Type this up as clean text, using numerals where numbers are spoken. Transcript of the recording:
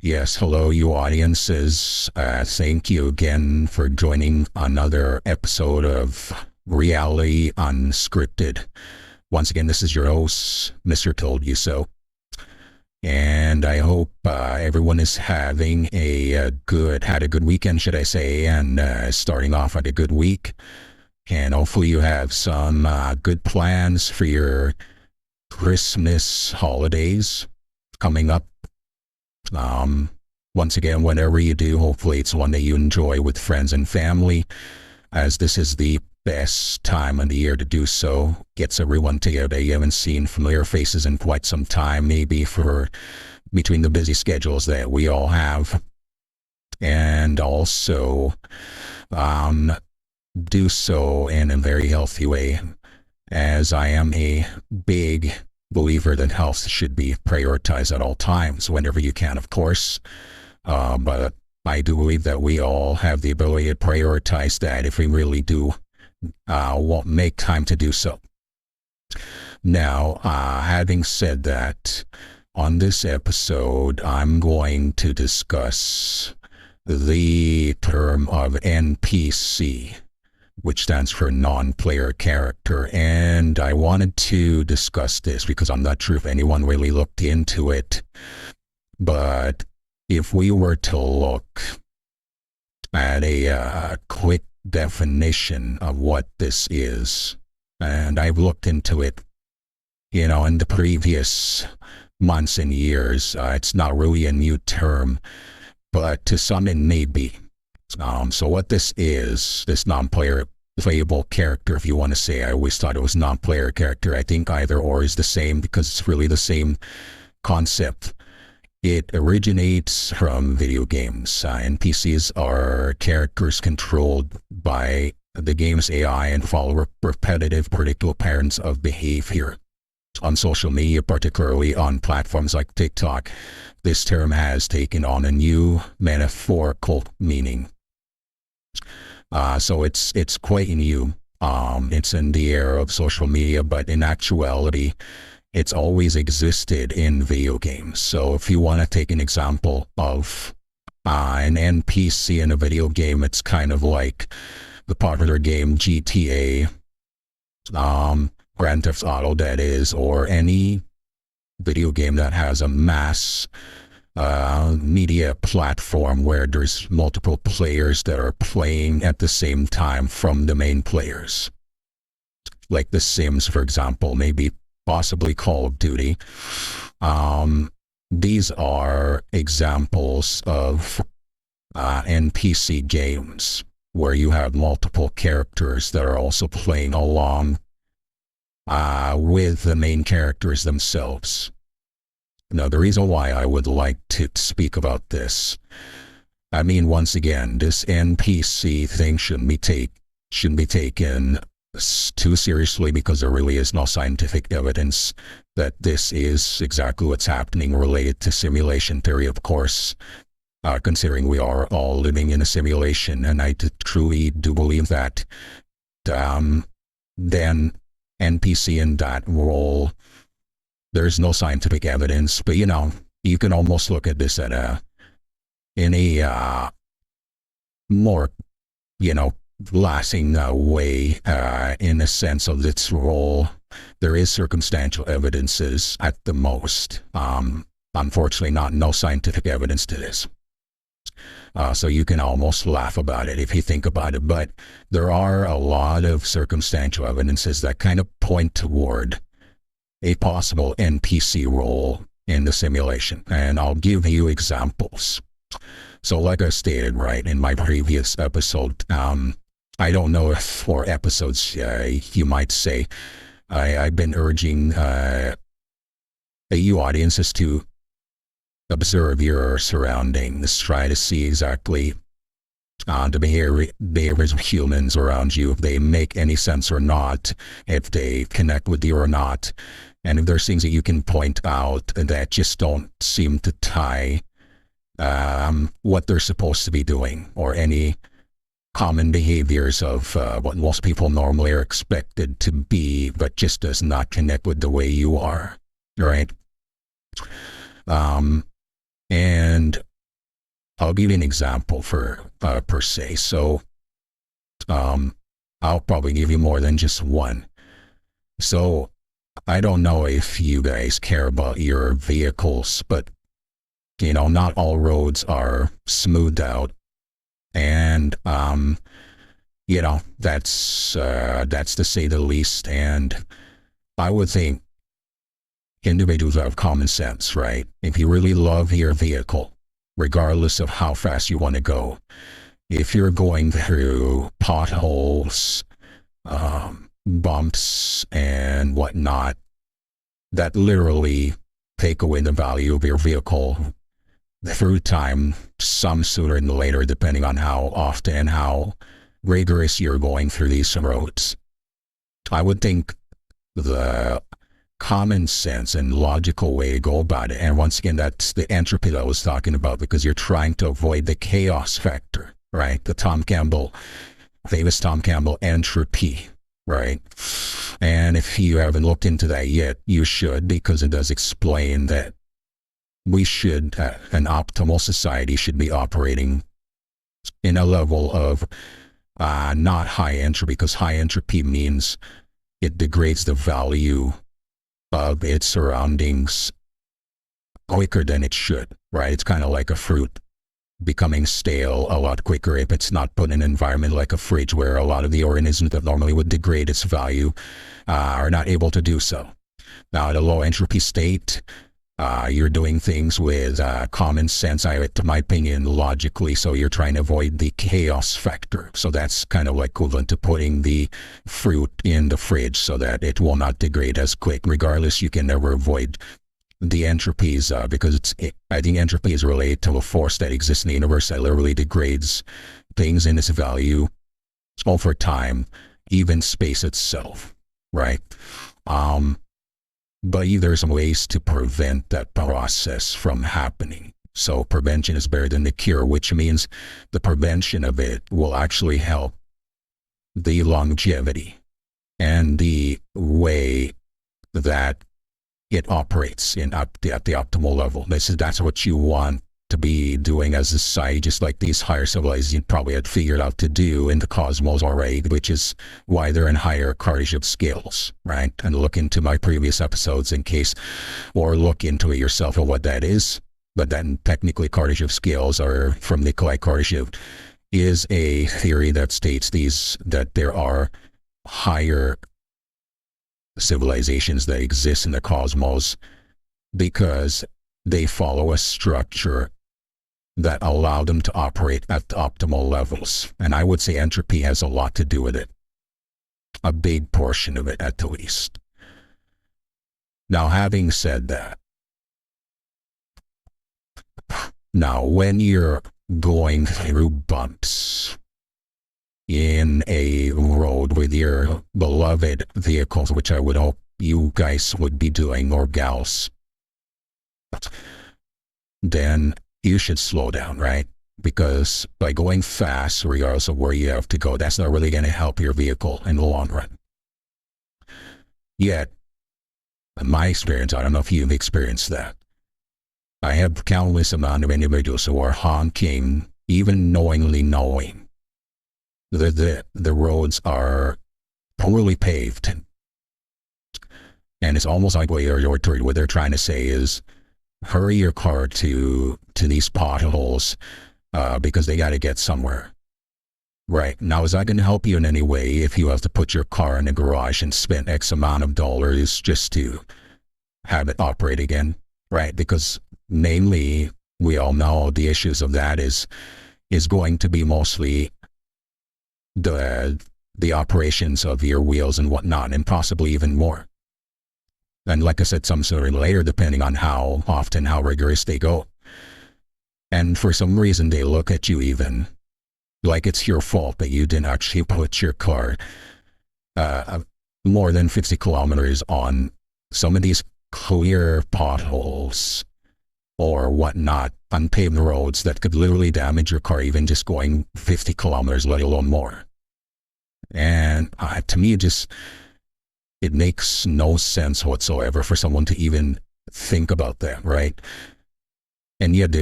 Yes, hello, you audiences. Thank you again for joining another episode of Reality Unscripted. Once again, this is your host, Mr. Told You So. And I hope everyone is having had a good weekend, should I say, and starting off with a good week. And hopefully you have some good plans for your Christmas holidays coming up. Once again, whatever you do, hopefully it's one that you enjoy with friends and family, as this is the best time of the year to do so. Gets everyone together. You haven't seen familiar faces in quite some time, maybe for between the busy schedules that we all have. And also, do so in a very healthy way, as I am a big believer that health should be prioritized at all times, whenever you can, of course. But I do believe that we all have the ability to prioritize that if we really do won't make time to do so. Now, having said that, on this episode, I'm going to discuss the term of NPC, which stands for non-player character. And I wanted to discuss this because I'm not sure if anyone really looked into it. But if we were to look at a quick definition of what this is, and I've looked into it, in the previous months and years, it's not really a new term, but to some it may be. So what this is, this non-playable character, if you want to say, I always thought it was non-player character. I think either or is the same because it's really the same concept. It originates from video games. NPCs are characters controlled by the game's AI and follow repetitive, predictable patterns of behavior. On social media, particularly on platforms like TikTok, this term has taken on a new metaphorical meaning. So it's quite new. It's in the era of social media, but in actuality, it's always existed in video games. So if you want to take an example of an NPC in a video game, it's kind of like the popular game GTA, Grand Theft Auto, that is, or any video game that has a mass media platform where there's multiple players that are playing at the same time from the main players. Like The Sims, for example, maybe possibly Call of Duty. These are examples of NPC games where you have multiple characters that are also playing along with the main characters themselves. Now, the reason why I would like to speak about this, once again, this NPC thing shouldn't be taken too seriously, because there really is no scientific evidence that this is exactly what's happening related to simulation theory, of course, considering we are all living in a simulation. And I truly do believe that then NPC in that role, there's no scientific evidence, but you can almost look at this in a more, lasting way, in the sense of its role. There is circumstantial evidences at the most. Unfortunately, no scientific evidence to this. So you can almost laugh about it if you think about it, but there are a lot of circumstantial evidences that kind of point toward a possible NPC role in the simulation. And I'll give you examples. So like I stated, right, in my previous episode, I don't know if for episodes, you might say, I've been urging you audiences to observe your surroundings, try to see exactly the behaviors of humans around you, if they make any sense or not, if they connect with you or not, and if there's things that you can point out that just don't seem to tie what they're supposed to be doing, or any common behaviors of what most people normally are expected to be, but just does not connect with the way you are, right? And I'll give you an example for per se. So I'll probably give you more than just one. So I don't know if you guys care about your vehicles, but not all roads are smoothed out, and that's to say the least. And I would think individuals have common sense, right? If you really love your vehicle, regardless of how fast you want to go, if you're going through potholes, bumps, and whatnot, that literally take away the value of your vehicle through time, some sooner than later, depending on how often and how rigorous you're going through these roads. I would think the common sense and logical way to go about it, and once again, that's the entropy that I was talking about, because you're trying to avoid the chaos factor, right? The famous Tom Campbell entropy, right? And if you haven't looked into that yet, you should, because it does explain that an optimal society should be operating in a level of not high entropy, because high entropy means it degrades the value of its surroundings quicker than it should, right? It's kind of like a fruit becoming stale a lot quicker if it's not put in an environment like a fridge, where a lot of the organisms that normally would degrade its value are not able to do so. Now, at a low entropy state, you're doing things with common sense, to my opinion, logically, so you're trying to avoid the chaos factor. So that's kind of like equivalent to putting the fruit in the fridge so that it will not degrade as quick. Regardless, you can never avoid the entropies, because I think entropy is related to a force that exists in the universe that literally degrades things in its value over time, even space itself, right? But there's some ways to prevent that process from happening. So prevention is better than the cure, which means the prevention of it will actually help the longevity and the way that it operates at the optimal level. That's what you want to be doing as a society, just like these higher civilizations probably had figured out to do in the cosmos already, which is why they're in higher Kardashev scales, right? And look into my previous episodes or look into it yourself of what that is. But then technically Kardashev scales are from Nikolai Kardashev, is a theory that states that there are higher civilizations that exist in the cosmos because they follow a structure that allow them to operate at the optimal levels. And I would say entropy has a lot to do with it. A big portion of it, at the least. Now, having said that, now when you're going through bumps in a road with your beloved vehicles, which I would hope you guys would be doing, or gals, then you should slow down, right? Because by going fast, regardless of where you have to go, that's not really going to help your vehicle in the long run. Yet, in my experience, I don't know if you've experienced that, I have countless amount of individuals who are honking, even knowingly knowing that the roads are poorly paved. And it's almost like what they're trying to say is, hurry your car to these potholes because they got to get somewhere. Right. Now, is that going to help you in any way if you have to put your car in a garage and spend X amount of dollars just to have it operate again? Right. Because namely, we all know the issues of that is going to be mostly the operations of your wheels and whatnot, and possibly even more. And like I said, some sooner or later, depending on how often, how rigorous they go. And for some reason, they look at you even like it's your fault that you didn't actually put your car more than 50 kilometers on some of these clear potholes or whatnot, unpaved roads that could literally damage your car even just going 50 kilometers, let alone more. And to me, it makes no sense whatsoever for someone to even think about that, right? And yet they